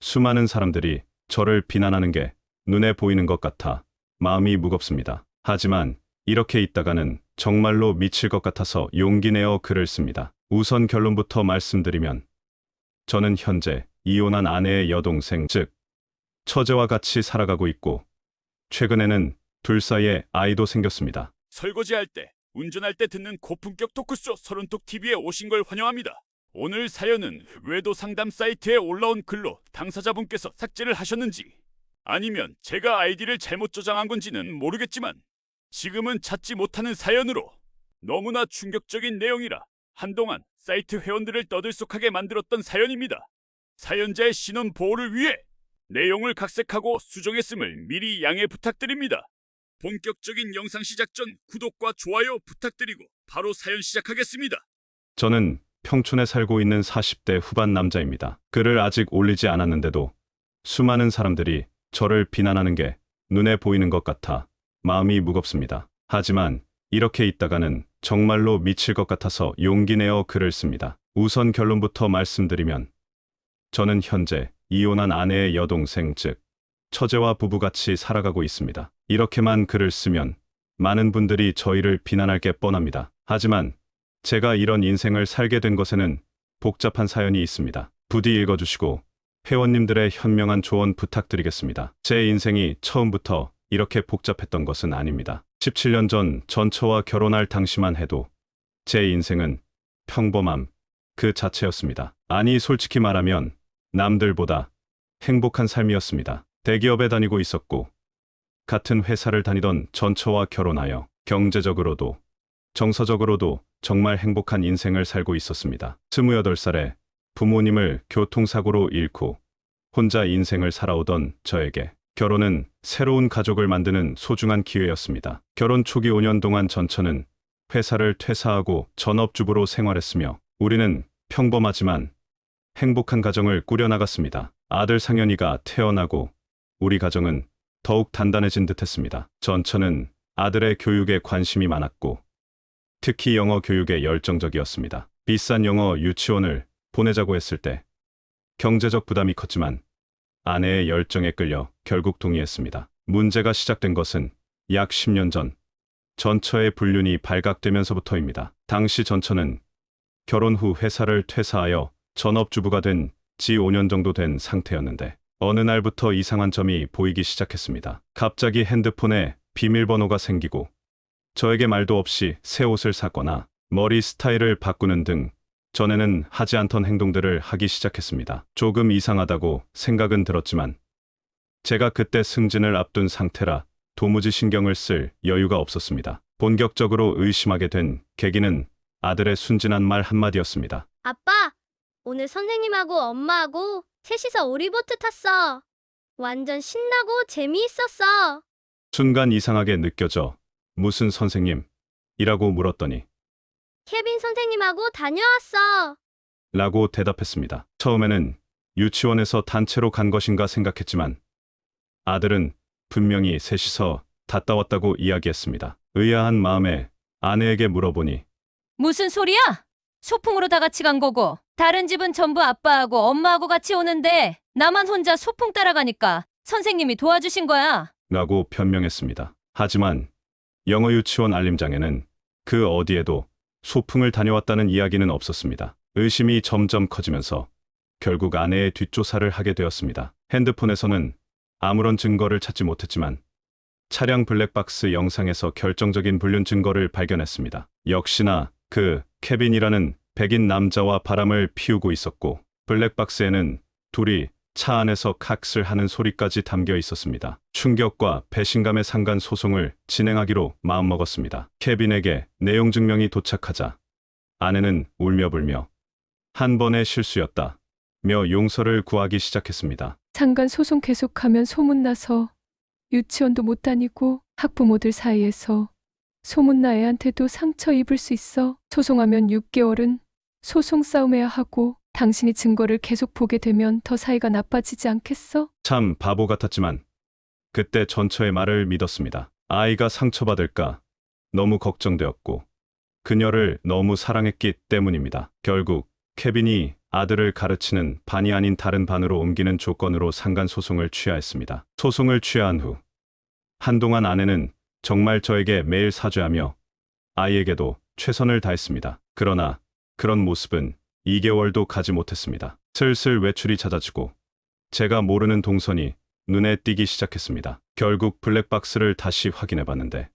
수많은 사람들이 저를 비난하는 게 눈에 보이는 것 같아 마음이 무겁습니다. 하지만 이렇게 있다가는 정말로 미칠 것 같아서 용기 내어 글을 씁니다. 우선 결론부터 말씀드리면 저는 현재 이혼한 아내의 여동생, 즉 처제와 같이 살아가고 있고 최근에는 둘 사이에 아이도 생겼습니다. 설거지할 때, 운전할 때 듣는 고품격 토크쇼 서른톡TV에 오신 걸 환영합니다. 오늘 사연은 외도 상담 사이트에 올라온 글로 당사자분께서 삭제를 하셨는지 아니면 제가 아이디를 잘못 저장한 건지는 모르겠지만 지금은 찾지 못하는 사연으로 너무나 충격적인 내용이라 한동안 사이트 회원들을 떠들썩하게 만들었던 사연입니다. 사연자의 신원 보호를 위해 내용을 각색하고 수정했음을 미리 양해 부탁드립니다. 본격적인 영상 시작 전 구독과 좋아요 부탁드리고 바로 사연 시작하겠습니다. 저는 평촌에 살고 있는 40대 후반 남자입니다. 글을 아직 올리지 않았는데도 수많은 사람들이 저를 비난하는 게 눈에 보이는 것 같아 마음이 무겁습니다. 하지만 이렇게 있다가는 정말로 미칠 것 같아서 용기 내어 글을 씁니다. 우선 결론부터 말씀드리면 저는 현재 이혼한 아내의 여동생, 즉 처제와 부부같이 살아가고 있습니다. 이렇게만 글을 쓰면 많은 분들이 저희를 비난할 게 뻔합니다. 하지만 제가 이런 인생을 살게 된 것에는 복잡한 사연이 있습니다. 부디 읽어주시고 회원님들의 현명한 조언 부탁드리겠습니다. 제 인생이 처음부터 이렇게 복잡했던 것은 아닙니다. 17년 전 전처와 결혼할 당시만 해도 제 인생은 평범함 그 자체였습니다. 아니 솔직히 말하면 남들보다 행복한 삶이었습니다. 대기업에 다니고 있었고 같은 회사를 다니던 전처와 결혼하여 경제적으로도 정서적으로도 정말 행복한 인생을 살고 있었습니다. 28살에 부모님을 교통사고로 잃고 혼자 인생을 살아오던 저에게 결혼은 새로운 가족을 만드는 소중한 기회였습니다. 결혼 초기 5년 동안 전처는 회사를 퇴사하고 전업주부로 생활했으며 우리는 평범하지만 행복한 가정을 꾸려나갔습니다. 아들 상현이가 태어나고 우리 가정은 더욱 단단해진 듯했습니다. 전처는 아들의 교육에 관심이 많았고 특히 영어 교육에 열정적이었습니다. 비싼 영어 유치원을 보내자고 했을 때 경제적 부담이 컸지만 아내의 열정에 끌려 결국 동의했습니다. 문제가 시작된 것은 약 10년 전 전처의 불륜이 발각되면서부터입니다. 당시 전처는 결혼 후 회사를 퇴사하여 전업주부가 된 지 5년 정도 된 상태였는데 어느 날부터 이상한 점이 보이기 시작했습니다. 갑자기 핸드폰에 비밀번호가 생기고 저에게 말도 없이 새 옷을 샀거나 머리 스타일을 바꾸는 등 전에는 하지 않던 행동들을 하기 시작했습니다. 조금 이상하다고 생각은 들었지만 제가 그때 승진을 앞둔 상태라 도무지 신경을 쓸 여유가 없었습니다. 본격적으로 의심하게 된 계기는 아들의 순진한 말 한마디였습니다. 아빠, 오늘 선생님하고 엄마하고 셋이서 오리보트 탔어. 완전 신나고 재미있었어. 순간 이상하게 느껴져 무슨 선생님이라고 물었더니 케빈 선생님하고 다녀왔어. 라고 대답했습니다. 처음에는 유치원에서 단체로 간 것인가 생각했지만 아들은 분명히 셋이서 갔다 왔다고 이야기했습니다. 의아한 마음에 아내에게 물어보니 무슨 소리야? 소풍으로 다 같이 간 거고 다른 집은 전부 아빠하고 엄마하고 같이 오는데 나만 혼자 소풍 따라가니까 선생님이 도와주신 거야. 라고 변명했습니다. 하지만 영어 유치원 알림장에는 그 어디에도 소풍을 다녀왔다는 이야기는 없었습니다. 의심이 점점 커지면서 결국 아내의 뒷조사를 하게 되었습니다. 핸드폰에서는 아무런 증거를 찾지 못했지만 차량 블랙박스 영상에서 결정적인 불륜 증거를 발견했습니다. 역시나 그 케빈이라는 백인 남자와 바람을 피우고 있었고 블랙박스에는 둘이 차 안에서 칵스를 하는 소리까지 담겨 있었습니다. 충격과 배신감에 상간 소송을 진행하기로 마음먹었습니다. 케빈에게 내용 증명이 도착하자 아내는 울며불며 한 번의 실수였다며 용서를 구하기 시작했습니다. 상간 소송 계속하면 소문나서 유치원도 못 다니고 학부모들 사이에서 소문나 애한테도 상처 입을 수 있어. 소송하면 6개월은 소송 싸움해야 하고 당신이 증거를 계속 보게 되면 더 사이가 나빠지지 않겠어? 참 바보 같았지만 그때 전처의 말을 믿었습니다. 아이가 상처받을까 너무 걱정되었고 그녀를 너무 사랑했기 때문입니다. 결국 케빈이 아들을 가르치는 반이 아닌 다른 반으로 옮기는 조건으로 상간 소송을 취하했습니다. 소송을 취하한 후 한동안 아내는 정말 저에게 매일 사죄하며 아이에게도 최선을 다했습니다. 그러나 그런 모습은 2개월도 가지 못했습니다. 슬슬 외출이 잦아지고 제가 모르는 동선이 눈에 띄기 시작했습니다. 결국 블랙박스를 다시 확인해 봤는데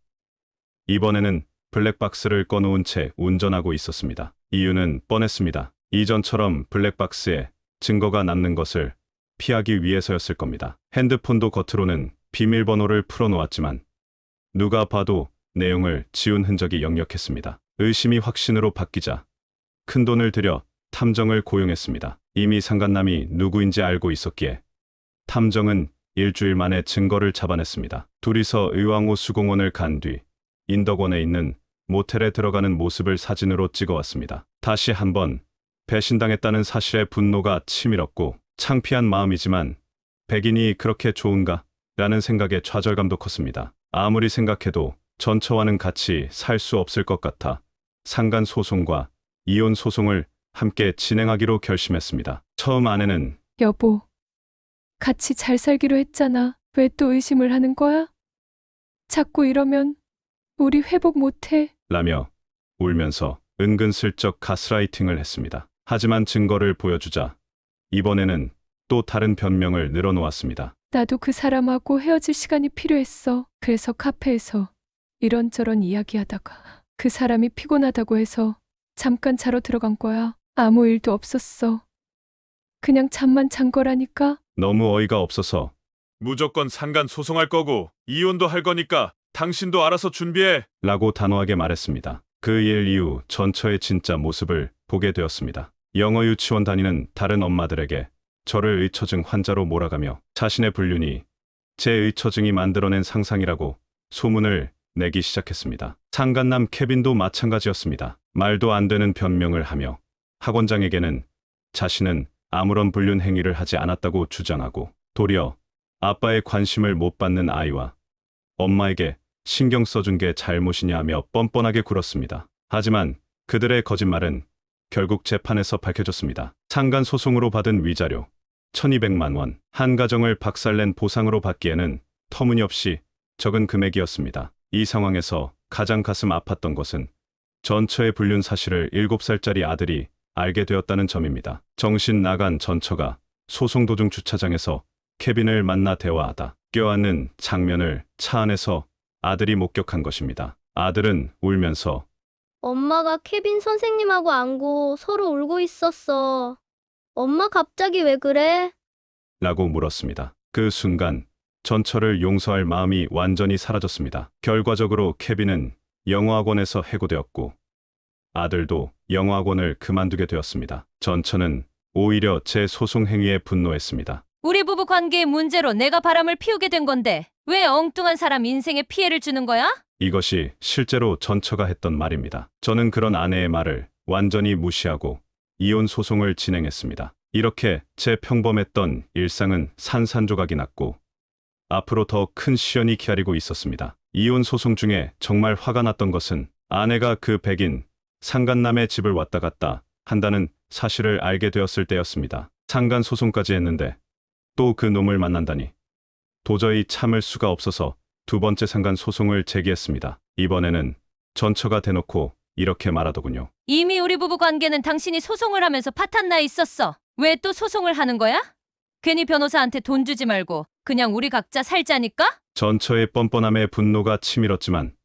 이번에는 블랙박스를 꺼놓은 채 운전하고 있었습니다. 이유는 뻔했습니다. 이전처럼 블랙박스에 증거가 남는 것을 피하기 위해서였을 겁니다. 핸드폰도 겉으로는 비밀번호를 풀어놓았지만 누가 봐도 내용을 지운 흔적이 역력했습니다. 의심이 확신으로 바뀌자 큰돈을 들여 탐정을 고용했습니다. 이미 상간남이 누구인지 알고 있었기에 탐정은 일주일 만에 증거를 잡아냈습니다. 둘이서 의왕호 수공원을 간 뒤 인덕원에 있는 모텔에 들어가는 모습을 사진으로 찍어왔습니다. 다시 한번 배신당했다는 사실에 분노가 치밀었고 창피한 마음이지만 백인이 그렇게 좋은가? 라는 생각에 좌절감도 컸습니다. 아무리 생각해도 전처와는 같이 살 수 없을 것 같아 상간 소송과 이혼 소송을 함께 진행하기로 결심했습니다. 처음 아내는 여보, 같이 잘 살기로 했잖아. 왜 또 의심을 하는 거야? 자꾸 이러면 우리 회복 못해. 라며 울면서 은근슬쩍 가스라이팅을 했습니다. 하지만 증거를 보여주자 이번에는 또 다른 변명을 늘어놓았습니다. 나도 그 사람하고 헤어질 시간이 필요했어. 그래서 카페에서 이런저런 이야기하다가 그 사람이 피곤하다고 해서 잠깐 자러 들어간 거야. 아무 일도 없었어. 그냥 잠만 잔 거라니까. 너무 어이가 없어서 무조건 상간 소송할 거고 이혼도 할 거니까 당신도 알아서 준비해. 라고 단호하게 말했습니다. 그 일 이후 전처의 진짜 모습을 보게 되었습니다. 영어 유치원 다니는 다른 엄마들에게 저를 의처증 환자로 몰아가며 자신의 불륜이 제 의처증이 만들어낸 상상이라고 소문을 내기 시작했습니다. 상간남 케빈도 마찬가지였습니다. 말도 안 되는 변명을 하며 학원장에게는 자신은 아무런 불륜 행위를 하지 않았다고 주장하고 도리어 아빠의 관심을 못 받는 아이와 엄마에게 신경 써준 게 잘못이냐 하며 뻔뻔하게 굴었습니다. 하지만 그들의 거짓말은 결국 재판에서 밝혀졌습니다. 상간 소송으로 받은 위자료 1200만 원, 한 가정을 박살낸 보상으로 받기에는 터무니없이 적은 금액이었습니다. 이 상황에서 가장 가슴 아팠던 것은 전처의 불륜 사실을 7살짜리 아들이 알게 되었다는 점입니다. 정신 나간 전처가 소송 도중 주차장에서 케빈을 만나 대화하다 껴안는 장면을 차 안에서 아들이 목격한 것입니다. 아들은 울면서 엄마가 케빈 선생님하고 안고 서로 울고 있었어. 엄마 갑자기 왜 그래? 라고 물었습니다. 그 순간 전처를 용서할 마음이 완전히 사라졌습니다. 결과적으로 케빈은 영어학원에서 해고되었고 아들도 영어학원을 그만두게 되었습니다. 전처는 오히려 제 소송 행위에 분노했습니다. 우리 부부 관계의 문제로 내가 바람을 피우게 된 건데 왜 엉뚱한 사람 인생에 피해를 주는 거야? 이것이 실제로 전처가 했던 말입니다. 저는 그런 아내의 말을 완전히 무시하고 이혼 소송을 진행했습니다. 이렇게 제 평범했던 일상은 산산조각이 났고 앞으로 더 큰 시련이 기다리고 있었습니다. 이혼 소송 중에 정말 화가 났던 것은 아내가 그 백인 상간남의 집을 왔다 갔다 한다는 사실을 알게 되었을 때였습니다. 상간 소송까지 했는데 또 그 놈을 만난다니 도저히 참을 수가 없어서 두 번째 상간 소송을 제기했습니다. 이번에는 전처가 대놓고 이렇게 말하더군요. 이미 우리 부부 관계는 당신이 소송을 하면서 파탄 나 있었어. 왜 또 소송을 하는 거야? 괜히 변호사한테 돈 주지 말고 그냥 우리 각자 살자니까? 전처의 뻔뻔함에 분노가 치밀었지만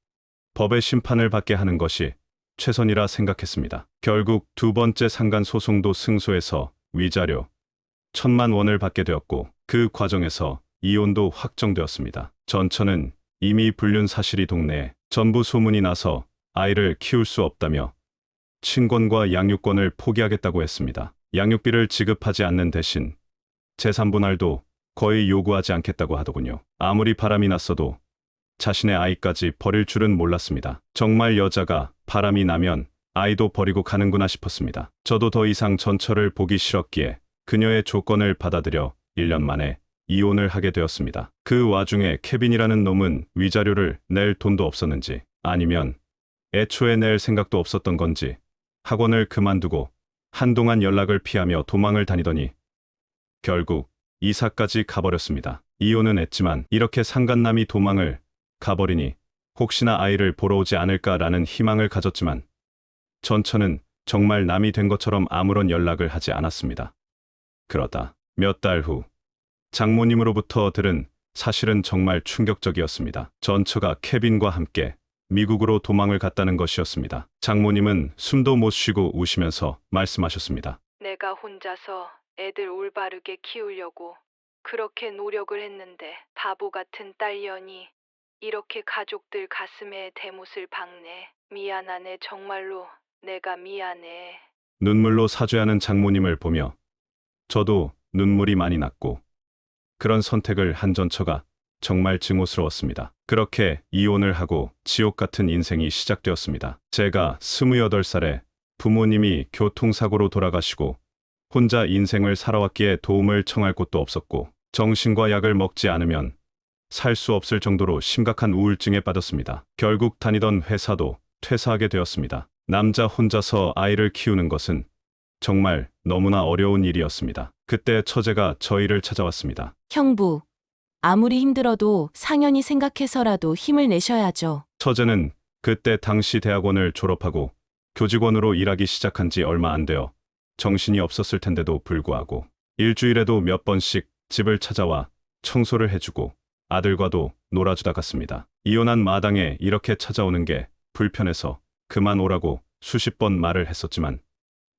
법의 심판을 받게 하는 것이 최선이라 생각했습니다. 결국 두 번째 상간 소송도 승소해서 위자료 1000만 원을 받게 되었고 그 과정에서 이혼도 확정되었습니다. 전처는 이미 불륜 사실이 동네에 전부 소문이 나서 아이를 키울 수 없다며 친권과 양육권을 포기하겠다고 했습니다. 양육비를 지급하지 않는 대신 재산 분할도 거의 요구하지 않겠다고 하더군요. 아무리 바람이 났어도 자신의 아이까지 버릴 줄은 몰랐습니다. 정말 여자가 바람이 나면 아이도 버리고 가는구나 싶었습니다. 저도 더 이상 전처를 보기 싫었기에 그녀의 조건을 받아들여 1년 만에 이혼을 하게 되었습니다. 그 와중에 케빈이라는 놈은 위자료를 낼 돈도 없었는지 아니면 애초에 낼 생각도 없었던 건지 학원을 그만두고 한동안 연락을 피하며 도망을 다니더니 결국 이사까지 가버렸습니다. 이혼은 했지만 이렇게 상간남이 도망을 가버리니 혹시나 아이를 보러 오지 않을까라는 희망을 가졌지만 전처는 정말 남이 된 것처럼 아무런 연락을 하지 않았습니다. 그러다 몇 달 후 장모님으로부터 들은 사실은 정말 충격적이었습니다. 전처가 케빈과 함께 미국으로 도망을 갔다는 것이었습니다. 장모님은 숨도 못 쉬고 우시면서 말씀하셨습니다. 내가 혼자서 애들 올바르게 키우려고 그렇게 노력을 했는데 바보 같은 딸년이 이렇게 가족들 가슴에 대못을 박네. 미안하네. 정말로 내가 미안해. 눈물로 사죄하는 장모님을 보며 저도 눈물이 많이 났고 그런 선택을 한 전처가 정말 증오스러웠습니다. 그렇게 이혼을 하고 지옥 같은 인생이 시작되었습니다. 제가 28살에 부모님이 교통사고로 돌아가시고 혼자 인생을 살아왔기에 도움을 청할 곳도 없었고 정신과 약을 먹지 않으면 살 수 없을 정도로 심각한 우울증에 빠졌습니다. 결국 다니던 회사도 퇴사하게 되었습니다. 남자 혼자서 아이를 키우는 것은 정말 너무나 어려운 일이었습니다. 그때 처제가 저희를 찾아왔습니다. 형부, 아무리 힘들어도 상연이 생각해서라도 힘을 내셔야죠. 처제는 그때 당시 대학원을 졸업하고 교직원으로 일하기 시작한 지 얼마 안 되어 정신이 없었을 텐데도 불구하고 일주일에도 몇 번씩 집을 찾아와 청소를 해주고 아들과도 놀아주다 갔습니다. 이혼한 마당에 이렇게 찾아오는 게 불편해서 그만 오라고 수십 번 말을 했었지만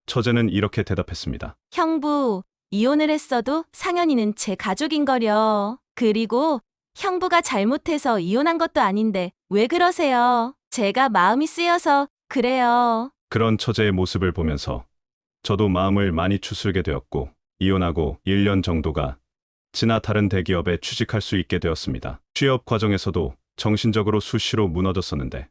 처제는 이렇게 대답했습니다. 형부, 이혼을 했어도 상연이는 제 가족인거려. 그리고 형부가 잘못해서 이혼한 것도 아닌데 왜 그러세요? 제가 마음이 쓰여서 그래요. 그런 처제의 모습을 보면서 저도 마음을 많이 추스르게 되었고 이혼하고 1년 정도가 지나 다른 대기업에 취직할 수 있게 되었습니다. 취업 과정에서도 정신적으로 수시로 무너졌었는데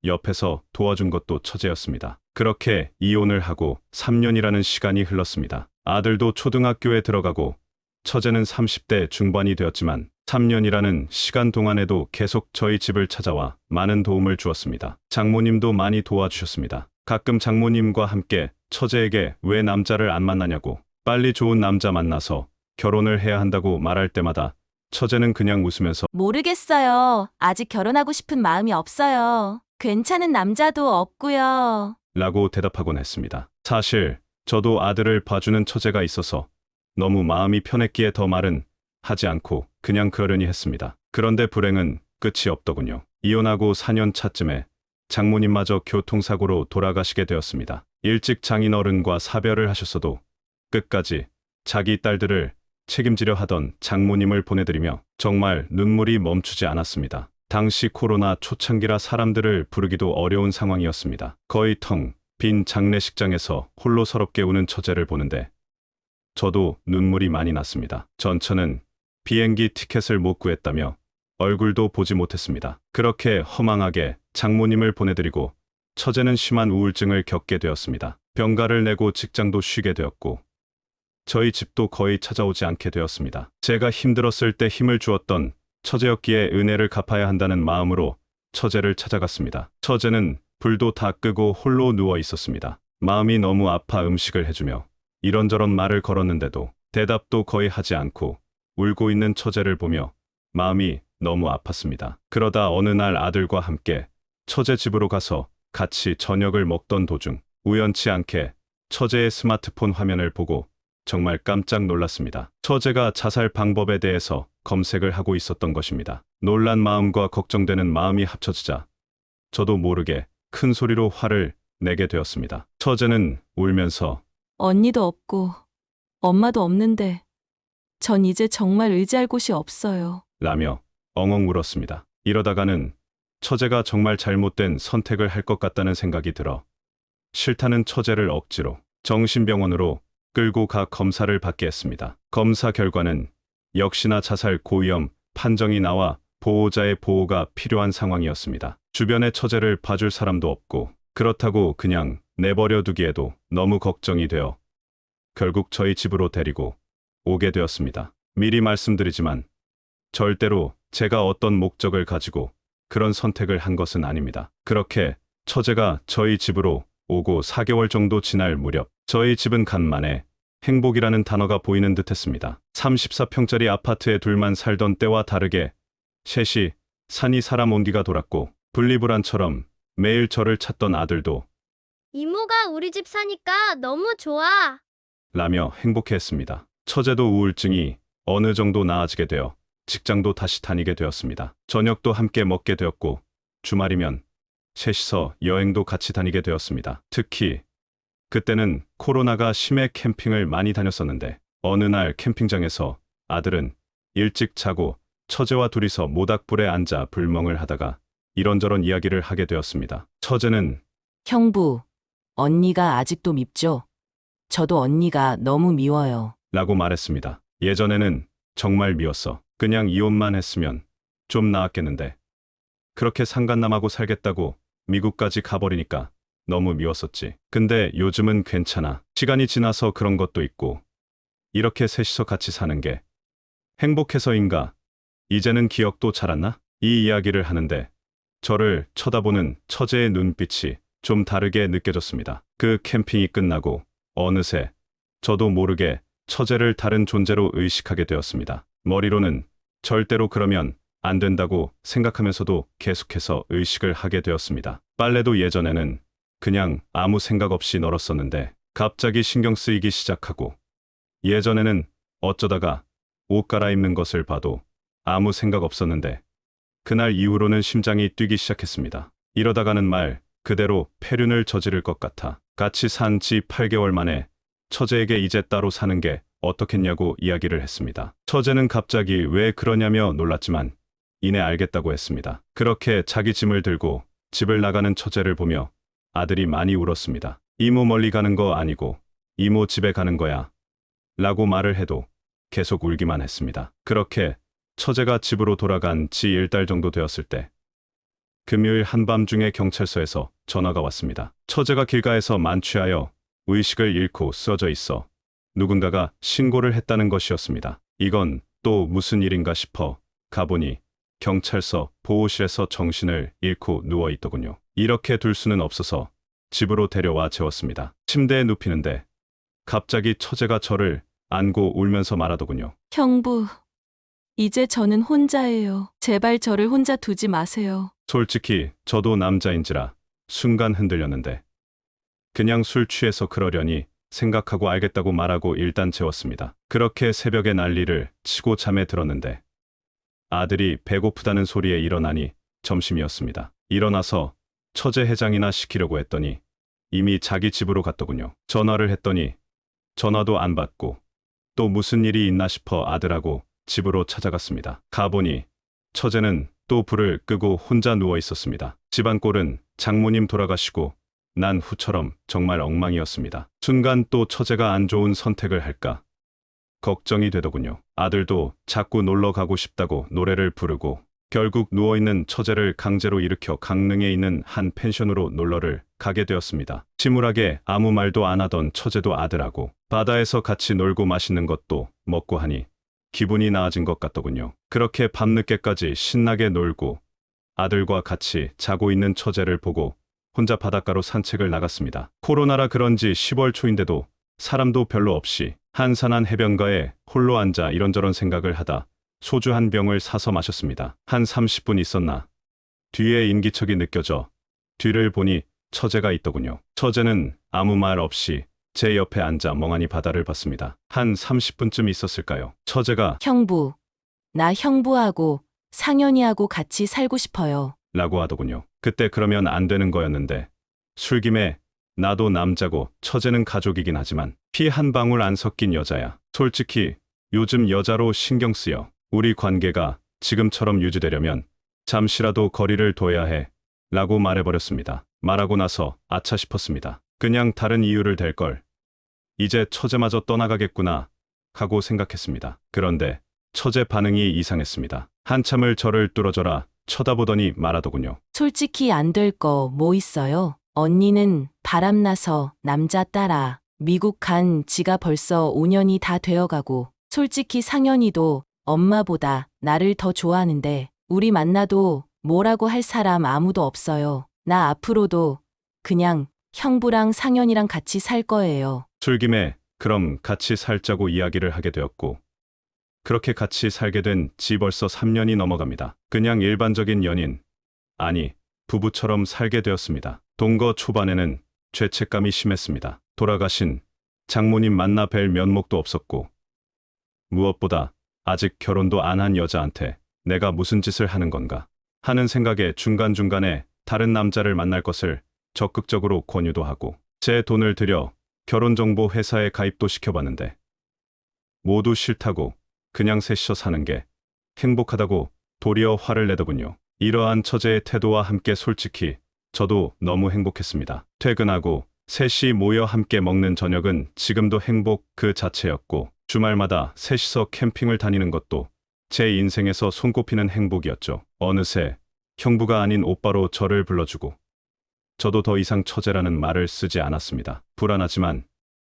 옆에서 도와준 것도 처제였습니다. 그렇게 이혼을 하고 3년이라는 시간이 흘렀습니다. 아들도 초등학교에 들어가고 처제는 30대 중반이 되었지만 3년이라는 시간 동안에도 계속 저희 집을 찾아와 많은 도움을 주었습니다. 장모님도 많이 도와주셨습니다. 가끔 장모님과 함께 처제에게 왜 남자를 안 만나냐고 빨리 좋은 남자 만나서 결혼을 해야 한다고 말할 때마다 처제는 그냥 웃으면서 모르겠어요. 아직 결혼하고 싶은 마음이 없어요. 괜찮은 남자도 없고요. 라고 대답하곤 했습니다. 사실 저도 아들을 봐주는 처제가 있어서 너무 마음이 편했기에 더 말은 하지 않고 그냥 그러려니 했습니다. 그런데 불행은 끝이 없더군요. 이혼하고 4년 차쯤에 장모님마저 교통사고로 돌아가시게 되었습니다. 일찍 장인어른과 사별을 하셨어도 끝까지 자기 딸들을 책임지려 하던 장모님을 보내드리며 정말 눈물이 멈추지 않았습니다. 당시 코로나 초창기라 사람들을 부르기도 어려운 상황이었습니다. 거의 텅 빈 장례식장에서 홀로 서럽게 우는 처제를 보는데 저도 눈물이 많이 났습니다. 전처는 비행기 티켓을 못 구했다며 얼굴도 보지 못했습니다. 그렇게 허망하게 장모님을 보내드리고 처제는 심한 우울증을 겪게 되었습니다. 병가를 내고 직장도 쉬게 되었고 저희 집도 거의 찾아오지 않게 되었습니다. 제가 힘들었을 때 힘을 주었던 처제였기에 은혜를 갚아야 한다는 마음으로 처제를 찾아갔습니다. 처제는 불도 다 끄고 홀로 누워 있었습니다. 마음이 너무 아파 음식을 해주며 이런저런 말을 걸었는데도 대답도 거의 하지 않고 울고 있는 처제를 보며 마음이 너무 아팠습니다. 그러다 어느 날 아들과 함께 처제 집으로 가서 같이 저녁을 먹던 도중 우연치 않게 처제의 스마트폰 화면을 보고 정말 깜짝 놀랐습니다. 처제가 자살 방법에 대해서 검색을 하고 있었던 것입니다. 놀란 마음과 걱정되는 마음이 합쳐지자 저도 모르게 큰 소리로 화를 내게 되었습니다. 처제는 울면서 언니도 없고 엄마도 없는데 전 이제 정말 의지할 곳이 없어요. 라며 엉엉 울었습니다. 이러다가는 처제가 정말 잘못된 선택을 할 것 같다는 생각이 들어 싫다는 처제를 억지로 정신병원으로 끌고 가 검사를 받게 했습니다. 검사 결과는 역시나 자살 고위험 판정이 나와 보호자의 보호가 필요한 상황이었습니다. 주변에 처제를 봐줄 사람도 없고 그렇다고 그냥 내버려 두기에도 너무 걱정이 되어 결국 저희 집으로 데리고 오게 되었습니다. 미리 말씀드리지만 절대로 제가 어떤 목적을 가지고 그런 선택을 한 것은 아닙니다. 그렇게 처제가 저희 집으로 오고 4개월 정도 지날 무렵 저희 집은 간만에 행복이라는 단어가 보이는 듯했습니다. 34평짜리 아파트에 둘만 살던 때와 다르게 셋이 산이 사람 온기가 돌았고 분리불안처럼 매일 저를 찾던 아들도 이모가 우리 집 사니까 너무 좋아. 라며 행복해했습니다. 처제도 우울증이 어느 정도 나아지게 되어 직장도 다시 다니게 되었습니다. 저녁도 함께 먹게 되었고 주말이면 셋이서 여행도 같이 다니게 되었습니다. 특히 그때는 코로나가 심해 캠핑을 많이 다녔었는데 어느 날 캠핑장에서 아들은 일찍 자고 처제와 둘이서 모닥불에 앉아 불멍을 하다가 이런저런 이야기를 하게 되었습니다. 처제는 형부, 언니가 아직도 밉죠? 저도 언니가 너무 미워요. 라고 말했습니다. 예전에는 정말 미웠어. 그냥 이혼만 했으면 좀 나았겠는데. 그렇게 상간남하고 살겠다고 미국까지 가버리니까 너무 미웠었지. 근데 요즘은 괜찮아. 시간이 지나서 그런 것도 있고 이렇게 셋이서 같이 사는 게 행복해서인가? 이제는 기억도 잘 안 나? 이 이야기를 하는데 저를 쳐다보는 처제의 눈빛이 좀 다르게 느껴졌습니다. 그 캠핑이 끝나고 어느새 저도 모르게 처제를 다른 존재로 의식하게 되었습니다. 머리로는 절대로 그러면 안 된다고 생각하면서도 계속해서 의식을 하게 되었습니다. 빨래도 예전에는 그냥 아무 생각 없이 널었었는데 갑자기 신경 쓰이기 시작하고 예전에는 어쩌다가 옷 갈아입는 것을 봐도 아무 생각 없었는데 그날 이후로는 심장이 뛰기 시작했습니다. 이러다가는 말 그대로 폐륜을 저지를 것 같아 같이 산 지 8개월 만에 처제에게 이제 따로 사는 게 어떻겠냐고 이야기를 했습니다. 처제는 갑자기 왜 그러냐며 놀랐지만 이내 알겠다고 했습니다. 그렇게 자기 짐을 들고 집을 나가는 처제를 보며 아들이 많이 울었습니다. 이모 멀리 가는 거 아니고 이모 집에 가는 거야 라고 말을 해도 계속 울기만 했습니다. 그렇게 처제가 집으로 돌아간 지 1달 정도 되었을 때 금요일 한밤중에 경찰서에서 전화가 왔습니다. 처제가 길가에서 만취하여 의식을 잃고 쓰러져 있어 누군가가 신고를 했다는 것이었습니다. 이건 또 무슨 일인가 싶어 가보니 경찰서 보호실에서 정신을 잃고 누워 있더군요. 이렇게 둘 수는 없어서 집으로 데려와 재웠습니다. 침대에 눕히는데 갑자기 처제가 저를 안고 울면서 말하더군요. 형부, 이제 저는 혼자예요. 제발 저를 혼자 두지 마세요. 솔직히 저도 남자인지라 순간 흔들렸는데 그냥 술 취해서 그러려니 생각하고 알겠다고 말하고 일단 재웠습니다. 그렇게 새벽에 난리를 치고 잠에 들었는데 아들이 배고프다는 소리에 일어나니 점심이었습니다. 일어나서 처제 해장이나 시키려고 했더니 이미 자기 집으로 갔더군요. 전화를 했더니 전화도 안 받고 또 무슨 일이 있나 싶어 아들하고 집으로 찾아갔습니다. 가보니 처제는 또 불을 끄고 혼자 누워 있었습니다. 집안 꼴은 장모님 돌아가시고 난 후처럼 정말 엉망이었습니다. 순간 또 처제가 안 좋은 선택을 할까 걱정이 되더군요. 아들도 자꾸 놀러 가고 싶다고 노래를 부르고 결국 누워있는 처제를 강제로 일으켜 강릉에 있는 한 펜션으로 놀러를 가게 되었습니다. 침울하게 아무 말도 안 하던 처제도 아들하고 바다에서 같이 놀고 맛있는 것도 먹고 하니 기분이 나아진 것 같더군요. 그렇게 밤늦게까지 신나게 놀고 아들과 같이 자고 있는 처제를 보고 혼자 바닷가로 산책을 나갔습니다. 코로나라 그런지 10월 초인데도 사람도 별로 없이 한산한 해변가에 홀로 앉아 이런저런 생각을 하다 소주 한 병을 사서 마셨습니다. 한 30분 있었나 뒤에 인기척이 느껴져 뒤를 보니 처제가 있더군요. 처제는 아무 말 없이 제 옆에 앉아 멍하니 바다를 봤습니다. 한 30분쯤 있었을까요? 처제가 형부, 나 형부하고 상현이하고 같이 살고 싶어요. 라고 하더군요. 그때 그러면 안 되는 거였는데 술김에 나도 남자고 처제는 가족이긴 하지만 피 한 방울 안 섞인 여자야. 솔직히 요즘 여자로 신경 쓰여. 우리 관계가 지금처럼 유지되려면 잠시라도 거리를 둬야 해 라고 말해버렸습니다. 말하고 나서 아차 싶었습니다. 그냥 다른 이유를 댈 걸. 이제 처제마저 떠나가겠구나 하고 생각했습니다. 그런데 처제 반응이 이상했습니다. 한참을 저를 뚫어져라 쳐다보더니 말하더군요. 솔직히 안 될 거 뭐 있어요? 언니는 바람나서 남자 따라 미국 간 지가 벌써 5년이 다 되어가고 솔직히 상현이도 엄마보다 나를 더 좋아하는데 우리 만나도 뭐라고 할 사람 아무도 없어요. 나 앞으로도 그냥 형부랑 상현이랑 같이 살 거예요. 술김에 그럼 같이 살자고 이야기를 하게 되었고, 그렇게 같이 살게 된 지 벌써 3년이 넘어갑니다. 그냥 일반적인 연인, 아니 부부처럼 살게 되었습니다. 동거 초반에는 죄책감이 심했습니다. 돌아가신 장모님 만나 뵐 면목도 없었고, 무엇보다 아직 결혼도 안 한 여자한테 내가 무슨 짓을 하는 건가 하는 생각에 중간중간에 다른 남자를 만날 것을 적극적으로 권유도 하고, 제 돈을 들여 결혼정보 회사에 가입도 시켜봤는데 모두 싫다고 그냥 셋이서 사는 게 행복하다고 도리어 화를 내더군요. 이러한 처제의 태도와 함께 솔직히 저도 너무 행복했습니다. 퇴근하고 셋이 모여 함께 먹는 저녁은 지금도 행복 그 자체였고, 주말마다 셋이서 캠핑을 다니는 것도 제 인생에서 손꼽히는 행복이었죠. 어느새 형부가 아닌 오빠로 저를 불러주고, 저도 더 이상 처제라는 말을 쓰지 않았습니다. 불안하지만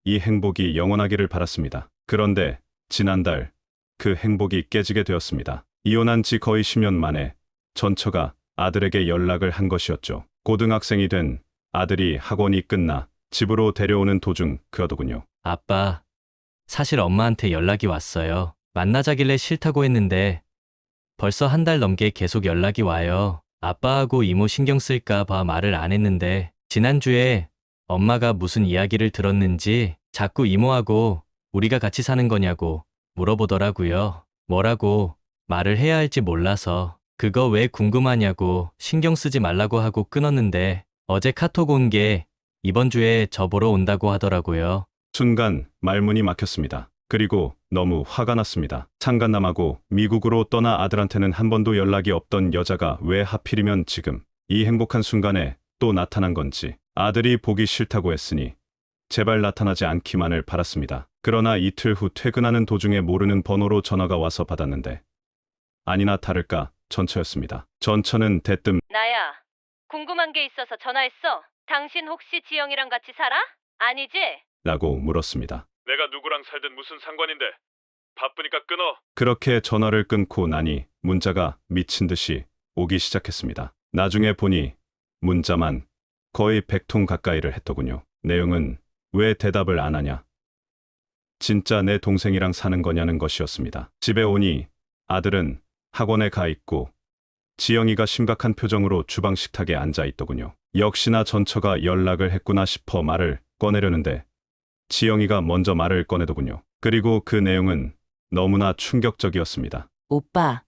이 행복이 영원하기를 바랐습니다. 그런데 지난달 그 행복이 깨지게 되었습니다. 이혼한 지 거의 10년 만에 전처가 아들에게 연락을 한 것이었죠. 고등학생이 된 아들이 학원이 끝나 집으로 데려오는 도중 그러더군요. 아빠, 사실 엄마한테 연락이 왔어요. 만나자길래 싫다고 했는데 벌써 한 달 넘게 계속 연락이 와요. 아빠하고 이모 신경 쓸까 봐 말을 안 했는데 지난주에 엄마가 무슨 이야기를 들었는지 자꾸 이모하고 우리가 같이 사는 거냐고 물어보더라고요. 뭐라고 말을 해야 할지 몰라서 그거 왜 궁금하냐고 신경 쓰지 말라고 하고 끊었는데 어제 카톡 온 게 이번 주에 저 보러 온다고 하더라고요. 순간 말문이 막혔습니다. 그리고 너무 화가 났습니다. 창간남하고 미국으로 떠나 아들한테는 한 번도 연락이 없던 여자가 왜 하필이면 지금 이 행복한 순간에 또 나타난 건지, 아들이 보기 싫다고 했으니 제발 나타나지 않기만을 바랐습니다. 그러나 이틀 후 퇴근하는 도중에 모르는 번호로 전화가 와서 받았는데 아니나 다를까 전처였습니다. 전처는 대뜸 나야, 궁금한 게 있어서 전화했어. 당신 혹시 지영이랑 같이 살아? 아니지? 라고 물었습니다. 내가 누구랑 살든 무슨 상관인데. 바쁘니까 끊어. 그렇게 전화를 끊고 나니 문자가 미친 듯이 오기 시작했습니다. 나중에 보니 문자만 거의 100통 가까이를 했더군요. 내용은 왜 대답을 안 하냐, 진짜 내 동생이랑 사는 거냐는 것이었습니다. 집에 오니 아들은 학원에 가 있고 지영이가 심각한 표정으로 주방 식탁에 앉아 있더군요. 역시나 전처가 연락을 했구나 싶어 말을 꺼내려는데 지영이가 먼저 말을 꺼내더군요. 그리고 그 내용은 너무나 충격적이었습니다. 오빠,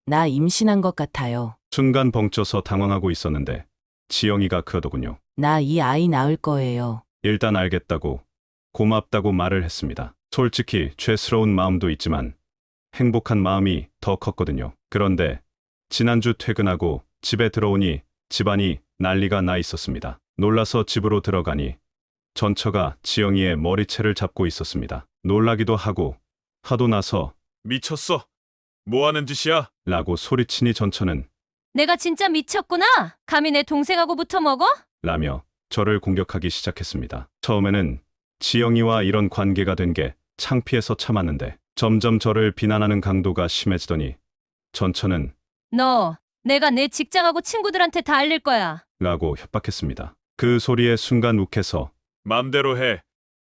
나 임신한 것 같아요. 순간 벙쪄서 당황하고 있었는데 지영이가 그러더군요. 나 이 아이 낳을 거예요. 일단 알겠다고 고맙다고 말을 했습니다. 솔직히 죄스러운 마음도 있지만 행복한 마음이 더 컸거든요. 그런데 지난주 퇴근하고 집에 들어오니 집안이 난리가 나 있었습니다. 놀라서 집으로 들어가니 전처가 지영이의 머리채를 잡고 있었습니다. 놀라기도 하고 화도 나서 미쳤어. 뭐 하는 짓이야? 라고 소리치니 전처는 내가 진짜 미쳤구나. 감히 내 동생하고 붙어 먹어? 라며 저를 공격하기 시작했습니다. 처음에는 지영이와 이런 관계가 된 게 창피해서 참았는데 점점 저를 비난하는 강도가 심해지더니 전처는 너, 내가 내 직장하고 친구들한테 다 알릴 거야. 라고 협박했습니다. 그 소리에 순간 욱해서 맘대로 해.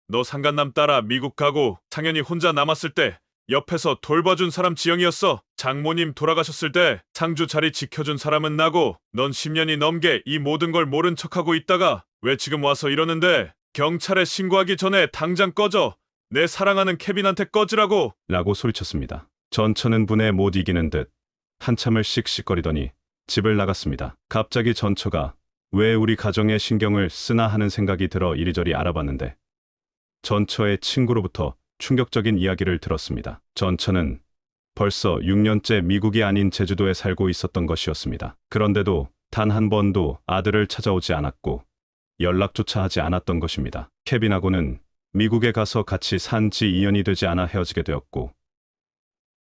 너 상간남 따라 미국 가고 상현이 혼자 남았을 때 옆에서 돌봐준 사람 지영이었어. 장모님 돌아가셨을 때 상주 자리 지켜준 사람은 나고 넌 10년이 넘게 이 모든 걸 모른 척하고 있다가 왜 지금 와서 이러는데? 경찰에 신고하기 전에 당장 꺼져. 내 사랑하는 케빈한테 꺼지라고. 라고 소리쳤습니다. 전처는 분에 못 이기는 듯 한참을 씩씩거리더니 집을 나갔습니다. 갑자기 전처가 왜 우리 가정에 신경을 쓰나 하는 생각이 들어 이리저리 알아봤는데 전처의 친구로부터 충격적인 이야기를 들었습니다. 전처는 벌써 6년째 미국이 아닌 제주도에 살고 있었던 것이었습니다. 그런데도 단 한 번도 아들을 찾아오지 않았고 연락조차 하지 않았던 것입니다. 케빈하고는 미국에 가서 같이 산 지 2년이 되지 않아 헤어지게 되었고,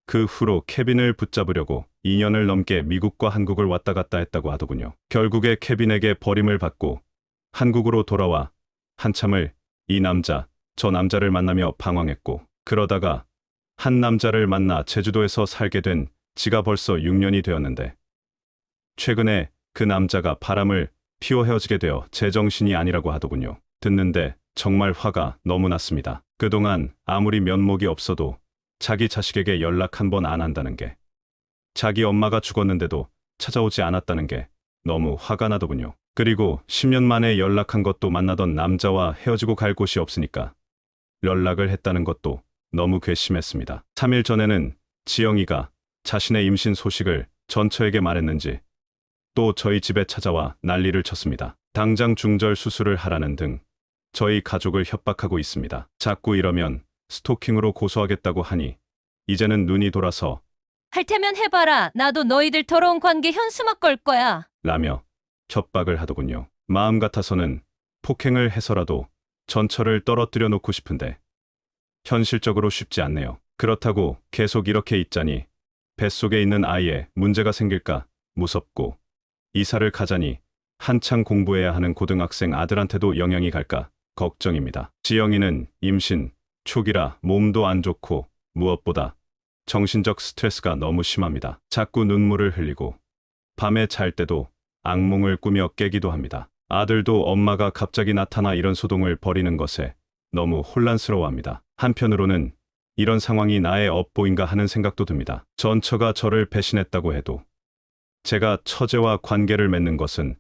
그 후로 케빈을 붙잡으려고 2년을 넘게 미국과 한국을 왔다 갔다 했다고 하더군요. 결국에 케빈에게 버림을 받고 한국으로 돌아와 한참을 이 남자, 저 남자를 만나며 방황했고, 그러다가 한 남자를 만나 제주도에서 살게 된 지가 벌써 6년이 되었는데, 최근에 그 남자가 바람을 피워 헤어지게 되어 제정신이 아니라고 하더군요. 듣는데 정말 화가 너무 났습니다. 그동안 아무리 면목이 없어도 자기 자식에게 연락 한 번 안 한다는 게, 자기 엄마가 죽었는데도 찾아오지 않았다는 게 너무 화가 나더군요. 그리고 10년 만에 연락한 것도 만나던 남자와 헤어지고 갈 곳이 없으니까 연락을 했다는 것도 너무 괘씸했습니다. 3일 전에는 지영이가 자신의 임신 소식을 전처에게 말했는지 또 저희 집에 찾아와 난리를 쳤습니다. 당장 중절 수술을 하라는 등 저희 가족을 협박하고 있습니다. 자꾸 이러면 스토킹으로 고소하겠다고 하니 이제는 눈이 돌아서 할 테면 해봐라. 나도 너희들 더러운 관계 현수막 걸 거야. 라며 협박을 하더군요. 마음 같아서는 폭행을 해서라도 전처를 떨어뜨려 놓고 싶은데 현실적으로 쉽지 않네요. 그렇다고 계속 이렇게 있자니 뱃속에 있는 아이에 문제가 생길까 무섭고, 이사를 가자니 한창 공부해야 하는 고등학생 아들한테도 영향이 갈까 걱정입니다. 지영이는 임신 초기라 몸도 안 좋고 무엇보다 정신적 스트레스가 너무 심합니다. 자꾸 눈물을 흘리고 밤에 잘 때도 악몽을 꾸며 깨기도 합니다. 아들도 엄마가 갑자기 나타나 이런 소동을 벌이는 것에 너무 혼란스러워합니다. 한편으로는 이런 상황이 나의 업보인가 하는 생각도 듭니다. 전처가 저를 배신했다고 해도 제가 처제와 관계를 맺는 것은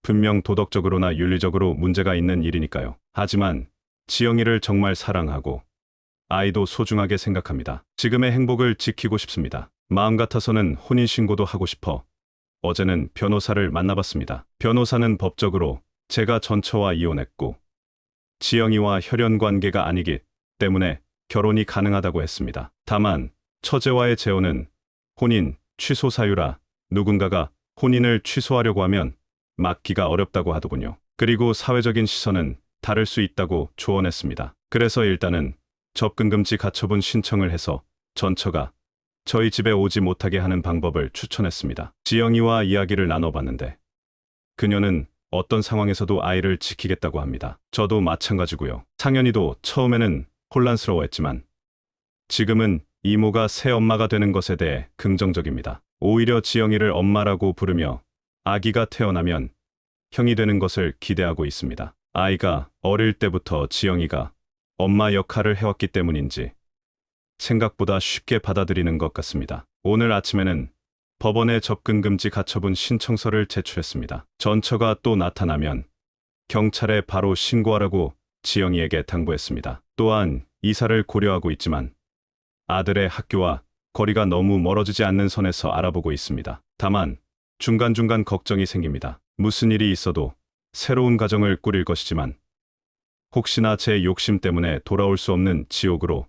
분명 도덕적으로나 윤리적으로 문제가 있는 일이니까요. 하지만 지영이를 정말 사랑하고 아이도 소중하게 생각합니다. 지금의 행복을 지키고 싶습니다. 마음 같아서는 혼인신고도 하고 싶어 어제는 변호사를 만나봤습니다. 변호사는 법적으로 제가 전처와 이혼했고 지영이와 혈연 관계가 아니기 때문에 결혼이 가능하다고 했습니다. 다만 처제와의 재혼은 혼인 취소 사유라 누군가가 혼인을 취소하려고 하면 막기가 어렵다고 하더군요. 그리고 사회적인 시선은 다를 수 있다고 조언했습니다. 그래서 일단은 접근금지 가처분 신청을 해서 전처가 저희 집에 오지 못하게 하는 방법을 추천했습니다. 지영이와 이야기를 나눠봤는데 그녀는 어떤 상황에서도 아이를 지키겠다고 합니다. 저도 마찬가지고요. 상현이도 처음에는 혼란스러워했지만 지금은 이모가 새 엄마가 되는 것에 대해 긍정적입니다. 오히려 지영이를 엄마라고 부르며 아기가 태어나면 형이 되는 것을 기대하고 있습니다. 아이가 어릴 때부터 지영이가 엄마 역할을 해왔기 때문인지 생각보다 쉽게 받아들이는 것 같습니다. 오늘 아침에는 법원에 접근금지 가처분 신청서를 제출했습니다. 전처가 또 나타나면 경찰에 바로 신고하라고 지영이에게 당부했습니다. 또한 이사를 고려하고 있지만 아들의 학교와 거리가 너무 멀어지지 않는 선에서 알아보고 있습니다. 다만 중간중간 걱정이 생깁니다. 무슨 일이 있어도 새로운 가정을 꾸릴 것이지만 혹시나 제 욕심 때문에 돌아올 수 없는 지옥으로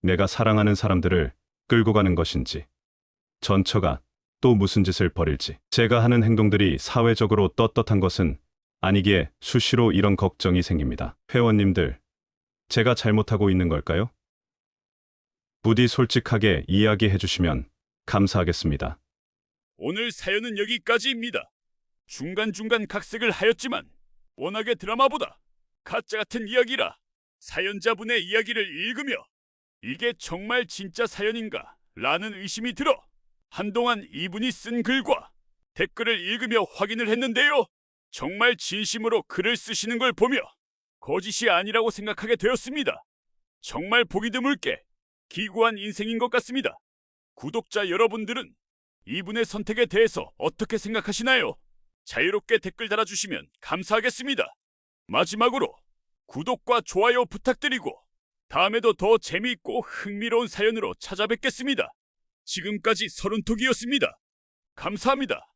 내가 사랑하는 사람들을 끌고 가는 것인지, 전처가 또 무슨 짓을 벌일지, 제가 하는 행동들이 사회적으로 떳떳한 것은 아니기에 수시로 이런 걱정이 생깁니다. 회원님들, 제가 잘못하고 있는 걸까요? 부디 솔직하게 이야기해 주시면 감사하겠습니다. 오늘 사연은 여기까지입니다. 중간중간 각색을 하였지만 워낙에 드라마보다 가짜 같은 이야기라 사연자분의 이야기를 읽으며 이게 정말 진짜 사연인가 라는 의심이 들어 한동안 이분이 쓴 글과 댓글을 읽으며 확인을 했는데요. 정말 진심으로 글을 쓰시는 걸 보며 거짓이 아니라고 생각하게 되었습니다. 정말 보기 드물게 기구한 인생인 것 같습니다. 구독자 여러분들은 이분의 선택에 대해서 어떻게 생각하시나요? 자유롭게 댓글 달아주시면 감사하겠습니다. 마지막으로 구독과 좋아요 부탁드리고 다음에도 더 재미있고 흥미로운 사연으로 찾아뵙겠습니다. 지금까지 서른톡이었습니다. 감사합니다.